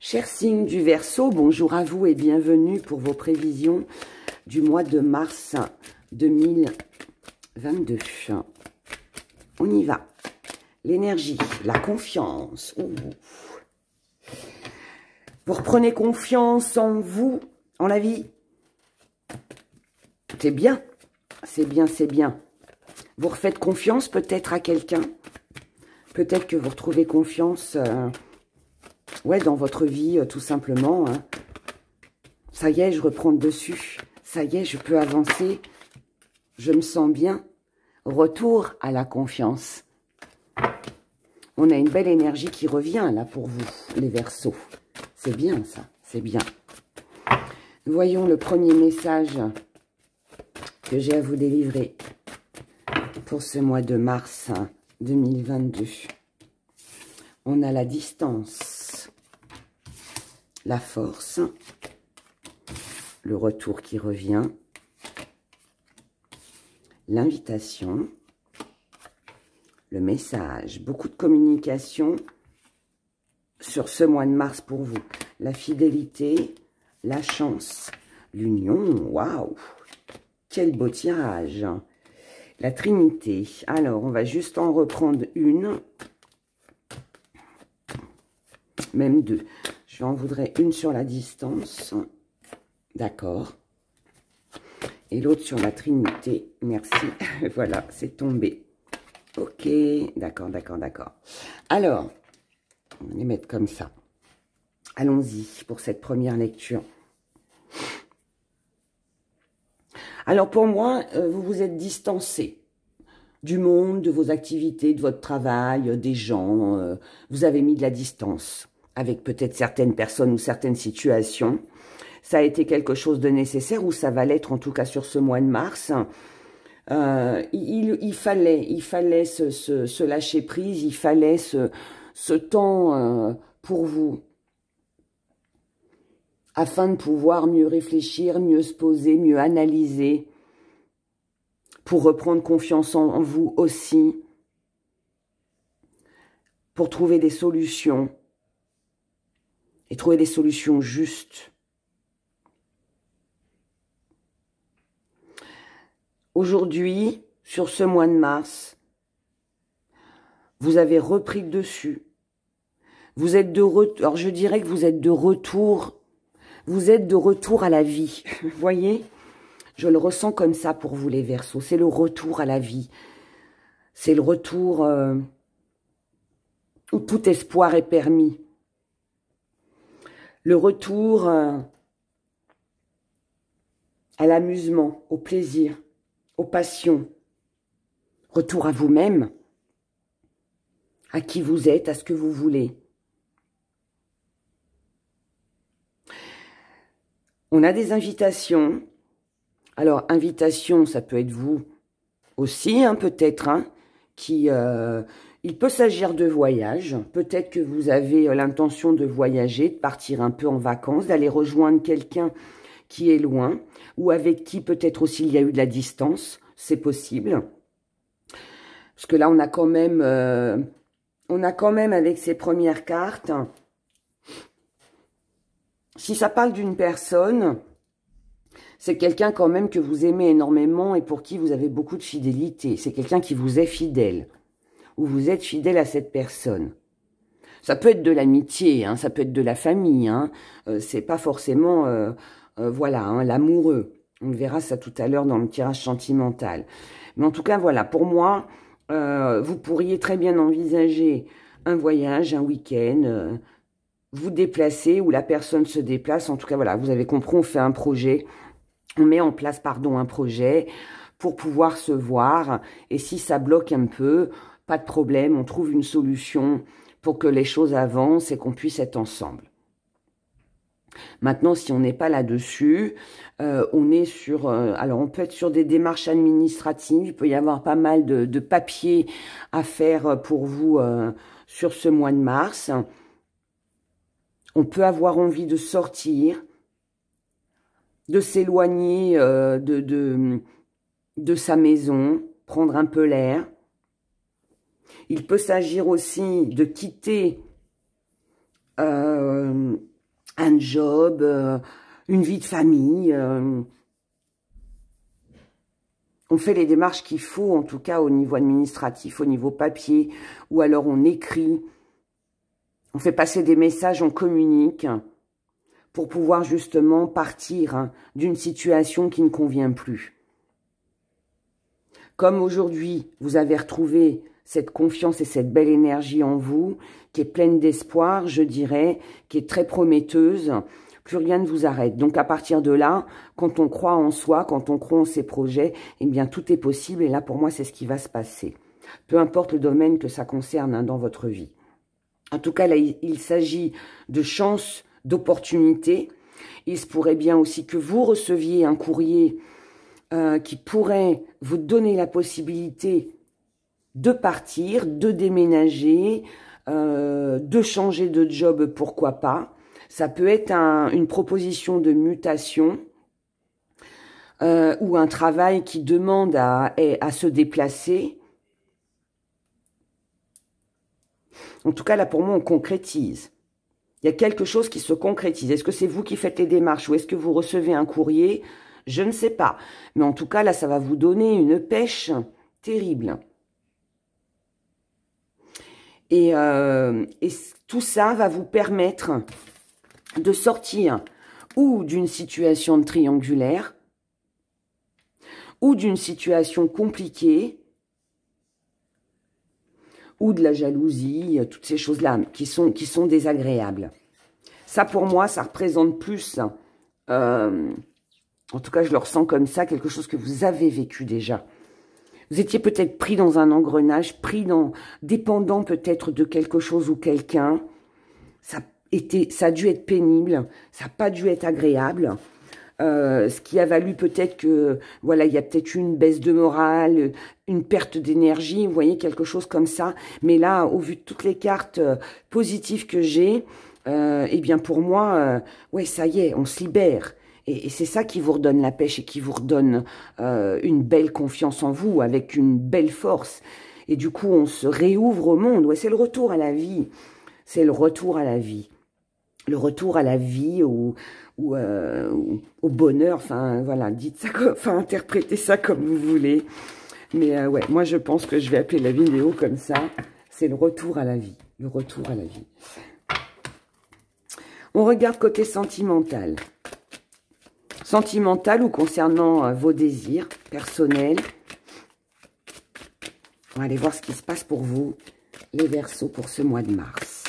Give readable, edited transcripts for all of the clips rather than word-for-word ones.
Chers signes du Verseau, bonjour à vous et bienvenue pour vos prévisions du mois de mars 2022. On y va. L'énergie, la confiance. Ouh. Vous reprenez confiance en vous, en la vie. C'est bien, c'est bien, c'est bien. Vous refaites confiance peut-être à quelqu'un. Peut-être que vous retrouvez confiance ouais, dans votre vie, tout simplement. Hein. Ça y est, je reprends le dessus. Ça y est, je peux avancer. Je me sens bien. Retour à la confiance. On a une belle énergie qui revient là pour vous, les Verseaux. C'est bien ça, c'est bien. Voyons le premier message que j'ai à vous délivrer pour ce mois de mars 2022. On a la distance, la force, le retour qui revient, l'invitation, le message, beaucoup de communication sur ce mois de mars pour vous. La fidélité, la chance, l'union, waouh, quel beau tirage. La Trinité, alors on va juste en reprendre une, même deux. Je en voudrais une sur la distance, d'accord, et l'autre sur la Trinité, merci, voilà, c'est tombé. Ok, d'accord, d'accord, d'accord. Alors, on va les mettre comme ça. Allons-y pour cette première lecture. Alors pour moi, vous vous êtes distancé du monde, de vos activités, de votre travail, des gens. Vous avez mis de la distance avec peut-être certaines personnes ou certaines situations. Ça a été quelque chose de nécessaire, ou ça va l'être en tout cas sur ce mois de mars. Il fallait se lâcher prise, il fallait ce temps pour vous, afin de pouvoir mieux réfléchir, mieux se poser, mieux analyser, pour reprendre confiance en vous aussi, pour trouver des solutions, et trouver des solutions justes. Aujourd'hui, sur ce mois de mars, vous avez repris le dessus. Vous êtes de retour, alors je dirais que vous êtes de retour. Vous êtes de retour à la vie, vous voyez? Je le ressens comme ça pour vous les Verseaux. C'est le retour à la vie. C'est le retour où tout espoir est permis. Le retour à l'amusement, au plaisir, aux passions. Retour à vous-même, à qui vous êtes, à ce que vous voulez. On a des invitations. Alors, invitation, ça peut être vous aussi, hein, peut-être, hein, qui... il peut s'agir de voyage. Peut-être que vous avez l'intention de voyager, de partir un peu en vacances, d'aller rejoindre quelqu'un qui est loin, ou avec qui peut-être aussi il y a eu de la distance. C'est possible. Parce que là, on a quand même avec ces premières cartes... Si ça parle d'une personne, c'est quelqu'un quand même que vous aimez énormément et pour qui vous avez beaucoup de fidélité. C'est quelqu'un qui vous est fidèle, ou vous êtes fidèle à cette personne. Ça peut être de l'amitié, hein, ça peut être de la famille, hein, c'est pas forcément, voilà, hein, l'amoureux. On verra ça tout à l'heure dans le tirage sentimental. Mais en tout cas, voilà, pour moi, vous pourriez très bien envisager un voyage, un week-end, vous déplacez ou la personne se déplace. En tout cas, voilà, vous avez compris, on fait un projet. On met en place, pardon, un projet pour pouvoir se voir. Et si ça bloque un peu, pas de problème, on trouve une solution pour que les choses avancent et qu'on puisse être ensemble. Maintenant, si on n'est pas là-dessus, on est sur... alors, on peut être sur des démarches administratives. Il peut y avoir pas mal de papiers à faire pour vous sur ce mois de mars. On peut avoir envie de sortir, de s'éloigner de sa maison, prendre un peu l'air. Il peut s'agir aussi de quitter un job, une vie de famille. On fait les démarches qu'il faut, en tout cas au niveau administratif, au niveau papier, ou alors on écrit, on fait passer des messages, on communique, pour pouvoir justement partir d'une situation qui ne convient plus. Comme aujourd'hui, vous avez retrouvé cette confiance et cette belle énergie en vous, qui est pleine d'espoir, je dirais, qui est très prometteuse, plus rien ne vous arrête. Donc à partir de là, quand on croit en soi, quand on croit en ses projets, eh bien tout est possible. Et là, pour moi, c'est ce qui va se passer. Peu importe le domaine que ça concerne hein, dans votre vie. En tout cas, là, il s'agit de chance, d'opportunités. Il se pourrait bien aussi que vous receviez un courrier qui pourrait vous donner la possibilité de partir, de déménager, de changer de job, pourquoi pas. Ça peut être une proposition de mutation ou un travail qui demande à se déplacer. En tout cas, là, pour moi, on concrétise. Il y a quelque chose qui se concrétise. Est-ce que c'est vous qui faites les démarches ou est-ce que vous recevez un courrier? Je ne sais pas. Mais en tout cas, là, ça va vous donner une pêche terrible. Et tout ça va vous permettre de sortir ou d'une situation triangulaire ou d'une situation compliquée ou de la jalousie, toutes ces choses-là qui sont désagréables. Ça, pour moi, ça représente plus, en tout cas, je le ressens comme ça, quelque chose que vous avez vécu déjà. Vous étiez peut-être pris dans un engrenage, dépendant peut-être de quelque chose ou quelqu'un. Ça a dû être pénible, ça n'a pas dû être agréable. Ce qui a valu peut-être que, voilà, il y a peut-être eu une baisse de morale, une perte d'énergie, vous voyez, quelque chose comme ça. Mais là, au vu de toutes les cartes positives que j'ai, eh bien pour moi, ouais, ça y est, on se libère. Et c'est ça qui vous redonne la pêche et qui vous redonne une belle confiance en vous, avec une belle force. Et du coup, on se réouvre au monde. Ouais, c'est le retour à la vie. C'est le retour à la vie. Le retour à la vie, au bonheur. Enfin, voilà, dites ça, enfin, interprétez ça comme vous voulez. Mais ouais, moi, je pense que je vais appeler la vidéo comme ça. C'est le retour à la vie. Le retour à la vie. On regarde côté sentimental. Sentimental ou concernant vos désirs personnels. On va aller voir ce qui se passe pour vous, les Verseaux, pour ce mois de mars.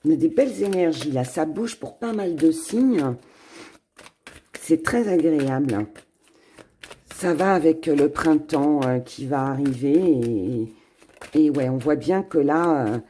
On a des belles énergies, là. Ça bouge pour pas mal de signes. C'est très agréable. Ça va avec le printemps qui va arriver. Et ouais, on voit bien que là...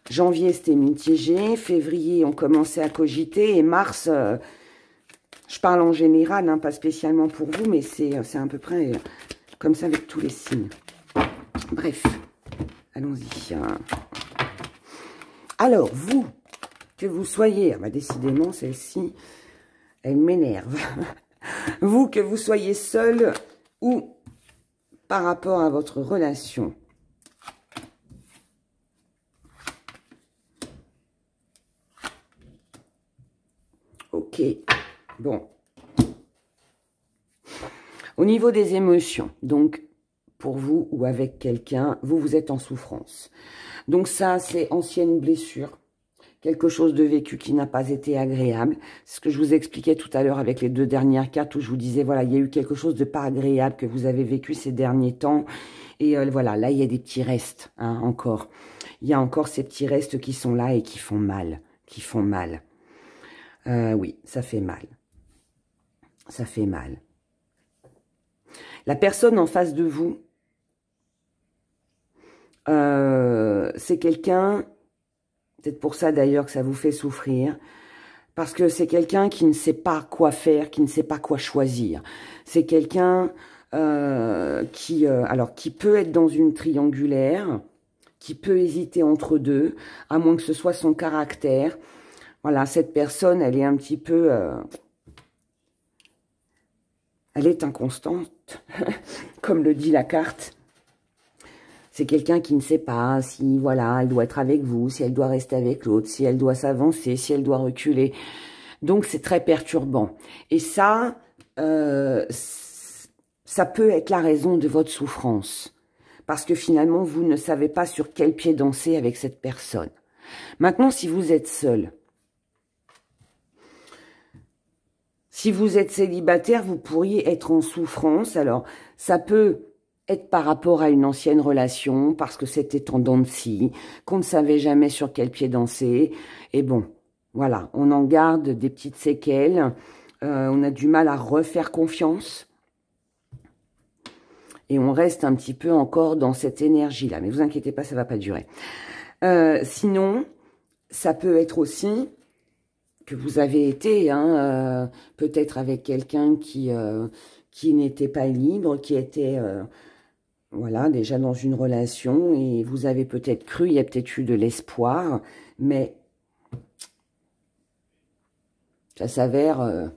janvier, c'était mitigé. Février, on commençait à cogiter. Et mars, je parle en général, hein, pas spécialement pour vous, mais c'est à peu près comme ça avec tous les signes. Bref, allons-y. Alors, vous, que vous soyez... bah, décidément, celle-ci, elle m'énerve. Vous, que vous soyez seul ou par rapport à votre relation... Ok, bon. Au niveau des émotions, donc, pour vous ou avec quelqu'un, vous êtes en souffrance. Donc ça, c'est ancienne blessure, quelque chose de vécu qui n'a pas été agréable. C'est ce que je vous expliquais tout à l'heure avec les deux dernières cartes où je vous disais, voilà, il y a eu quelque chose de pas agréable que vous avez vécu ces derniers temps. Et voilà, là, il y a des petits restes, hein, encore. Il y a encore ces petits restes qui sont là et qui font mal, oui, ça fait mal. Ça fait mal. La personne en face de vous, c'est quelqu'un, peut-être pour ça d'ailleurs que ça vous fait souffrir, parce que c'est quelqu'un qui ne sait pas quoi faire, qui ne sait pas quoi choisir. C'est quelqu'un qui peut être dans une triangulaire, qui peut hésiter entre deux, à moins que ce soit son caractère. Voilà, cette personne, elle est un petit peu... elle est inconstante, comme le dit la carte. C'est quelqu'un qui ne sait pas si, voilà, elle doit être avec vous, si elle doit rester avec l'autre, si elle doit s'avancer, si elle doit reculer. Donc, c'est très perturbant. Et ça, ça peut être la raison de votre souffrance. Parce que finalement, vous ne savez pas sur quel pied danser avec cette personne. Maintenant, si vous êtes seul, si vous êtes célibataire, vous pourriez être en souffrance. Alors, ça peut être par rapport à une ancienne relation, parce que c'était en dents de scie, qu'on ne savait jamais sur quel pied danser. Et bon, voilà, on en garde des petites séquelles. On a du mal à refaire confiance. Et on reste un petit peu encore dans cette énergie-là. Mais vous inquiétez pas, ça va pas durer. Sinon, ça peut être aussi que vous avez été peut-être avec quelqu'un qui n'était pas libre, qui était voilà, déjà dans une relation, et vous avez peut-être cru, il y a peut-être eu de l'espoir, mais ça s'avère...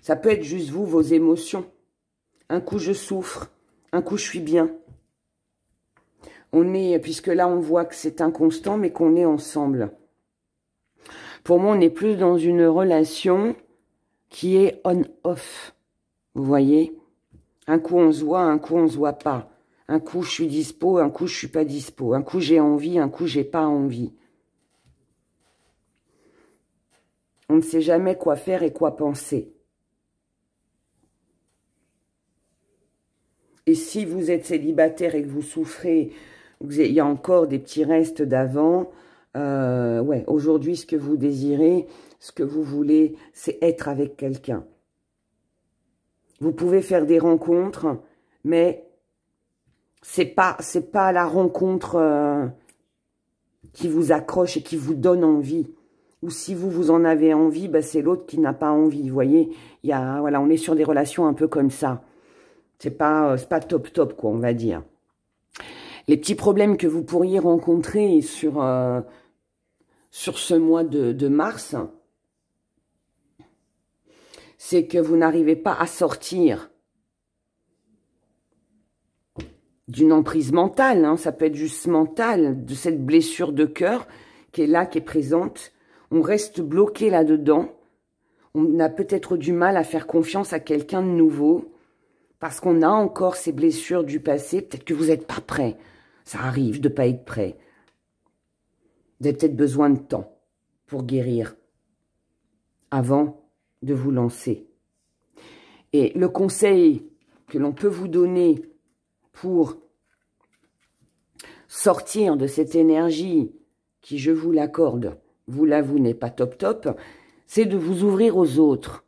ça peut être juste vous, vos émotions. Un coup, je souffre, un coup, je suis bien. On est, puisque là, on voit que c'est inconstant, mais qu'on est ensemble. Pour moi, on est plus dans une relation qui est on-off. Vous voyez? Un coup, on se voit, un coup, on se voit pas. Un coup, je suis dispo, un coup, je suis pas dispo. Un coup, j'ai envie, un coup, j'ai pas envie. On ne sait jamais quoi faire et quoi penser. Et si vous êtes célibataire et que vous souffrez, il y a encore des petits restes d'avant, ouais, aujourd'hui, ce que vous désirez, ce que vous voulez, c'est être avec quelqu'un. Vous pouvez faire des rencontres, mais c'est pas la rencontre qui vous accroche et qui vous donne envie. Ou si vous en avez envie, bah, c'est l'autre qui n'a pas envie. Vous voyez, voilà, on est sur des relations un peu comme ça. C'est pas top, quoi, on va dire. Les petits problèmes que vous pourriez rencontrer sur ce mois de mars, c'est que vous n'arrivez pas à sortir d'une emprise mentale. Hein, ça peut être juste mental, de cette blessure de cœur qui est là, qui est présente. On reste bloqué là-dedans. On a peut-être du mal à faire confiance à quelqu'un de nouveau. Parce qu'on a encore ces blessures du passé. Peut-être que vous n'êtes pas prêt. Ça arrive de ne pas être prêt. Vous avez peut-être besoin de temps pour guérir avant de vous lancer. Et le conseil que l'on peut vous donner pour sortir de cette énergie qui, je vous l'accorde, vous l'avouez, n'est pas top, c'est de vous ouvrir aux autres.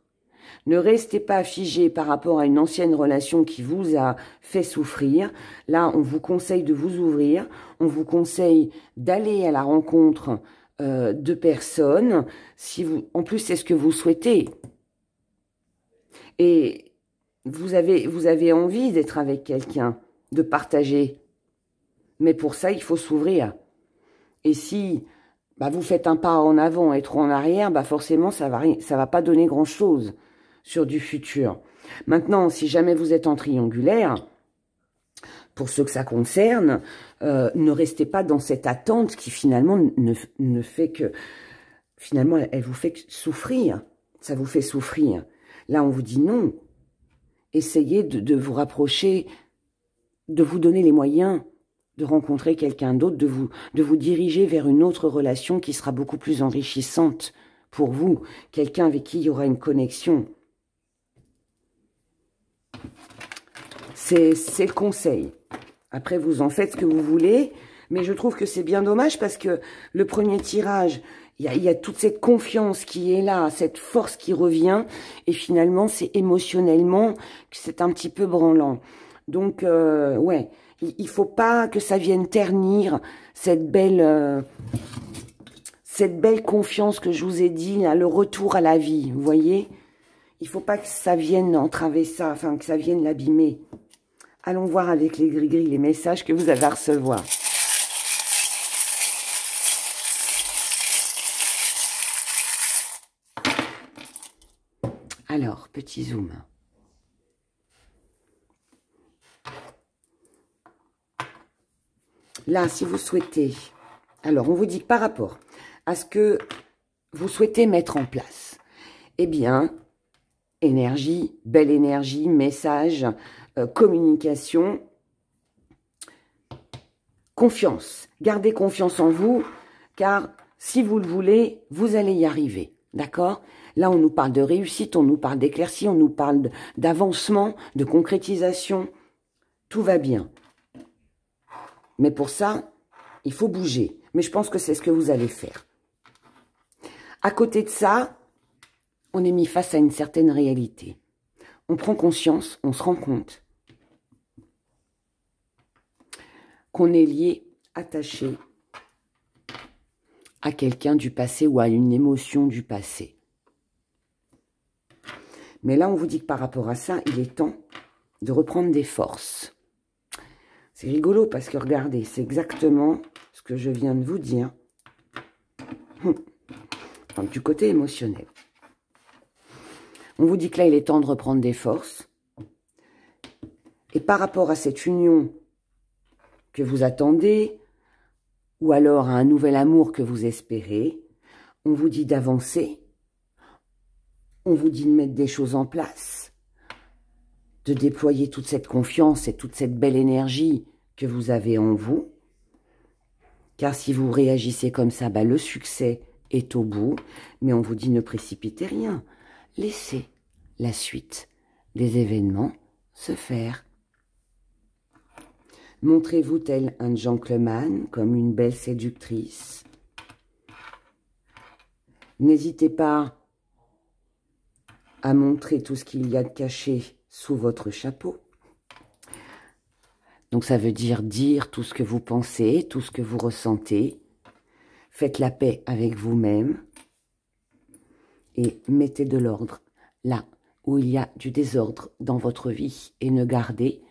Ne restez pas figé par rapport à une ancienne relation qui vous a fait souffrir. Là, on vous conseille de vous ouvrir. On vous conseille d'aller à la rencontre de personnes. En plus, c'est ce que vous souhaitez. Et vous avez envie d'être avec quelqu'un, de partager. Mais pour ça, il faut s'ouvrir. Et si vous faites un pas en avant et trop en arrière, forcément, ça va pas donner grand-chose sur du futur. Maintenant, si jamais vous êtes en triangulaire, pour ceux que ça concerne, ne restez pas dans cette attente qui finalement ne fait que... Finalement, elle vous fait souffrir. Ça vous fait souffrir. Là, on vous dit non. Essayez de vous rapprocher, de vous donner les moyens de rencontrer quelqu'un d'autre, de vous diriger vers une autre relation qui sera beaucoup plus enrichissante pour vous. Quelqu'un avec qui il y aura une connexion. C'est le conseil. Après, vous en faites ce que vous voulez, mais je trouve que c'est bien dommage parce que le premier tirage, il y a toute cette confiance qui est là, cette force qui revient, et finalement, c'est émotionnellement que c'est un petit peu branlant. Donc, ouais, il faut pas que ça vienne ternir cette belle confiance que je vous ai dit, là, le retour à la vie, vous voyez? Il faut pas que ça vienne entraver ça, enfin, que ça vienne l'abîmer. Allons voir avec les gris-gris les messages que vous avez à recevoir. Alors, petit zoom. Là, si vous souhaitez... Alors, on vous dit que par rapport à ce que vous souhaitez mettre en place, eh bien, énergie, belle énergie, message, communication, confiance. Gardez confiance en vous, car si vous le voulez, vous allez y arriver. D'accord? Là, on nous parle de réussite, on nous parle d'éclaircie, on nous parle d'avancement, de concrétisation. Tout va bien. Mais pour ça, il faut bouger. Mais je pense que c'est ce que vous allez faire. À côté de ça, on est mis face à une certaine réalité. On prend conscience, on se rend compte qu'on est lié, attaché à quelqu'un du passé ou à une émotion du passé. Mais là, on vous dit que par rapport à ça, il est temps de reprendre des forces. C'est rigolo parce que regardez, c'est exactement ce que je viens de vous dire. Donc, du côté émotionnel. On vous dit que là, il est temps de reprendre des forces. Et par rapport à cette union que vous attendez, ou alors à un nouvel amour que vous espérez, on vous dit d'avancer, on vous dit de mettre des choses en place, de déployer toute cette confiance et toute cette belle énergie que vous avez en vous. Car si vous réagissez comme ça, bah, le succès est au bout. Mais on vous dit ne précipitez rien. Laissez la suite des événements se faire. Montrez-vous tel un gentleman, comme une belle séductrice. N'hésitez pas à montrer tout ce qu'il y a de caché sous votre chapeau. Donc ça veut dire tout ce que vous pensez, tout ce que vous ressentez. Faites la paix avec vous-même et mettez de l'ordre là où il y a du désordre dans votre vie et ne gardez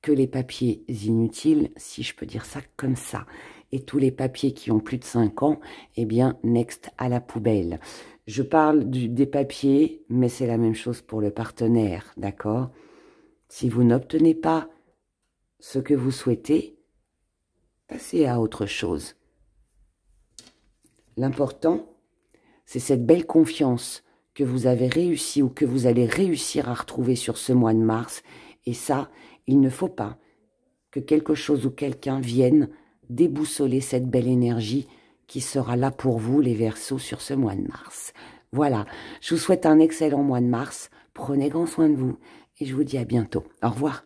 que les papiers inutiles, si je peux dire ça comme ça. Et tous les papiers qui ont plus de 5 ans, eh bien, next à la poubelle. Je parle des papiers, mais c'est la même chose pour le partenaire, d'accord? Si vous n'obtenez pas ce que vous souhaitez, passez à autre chose. L'important, c'est cette belle confiance que vous avez réussi ou que vous allez réussir à retrouver sur ce mois de mars. Et ça, il ne faut pas que quelque chose ou quelqu'un vienne déboussoler cette belle énergie qui sera là pour vous, les Verseaux, sur ce mois de mars. Voilà, je vous souhaite un excellent mois de mars. Prenez grand soin de vous et je vous dis à bientôt. Au revoir.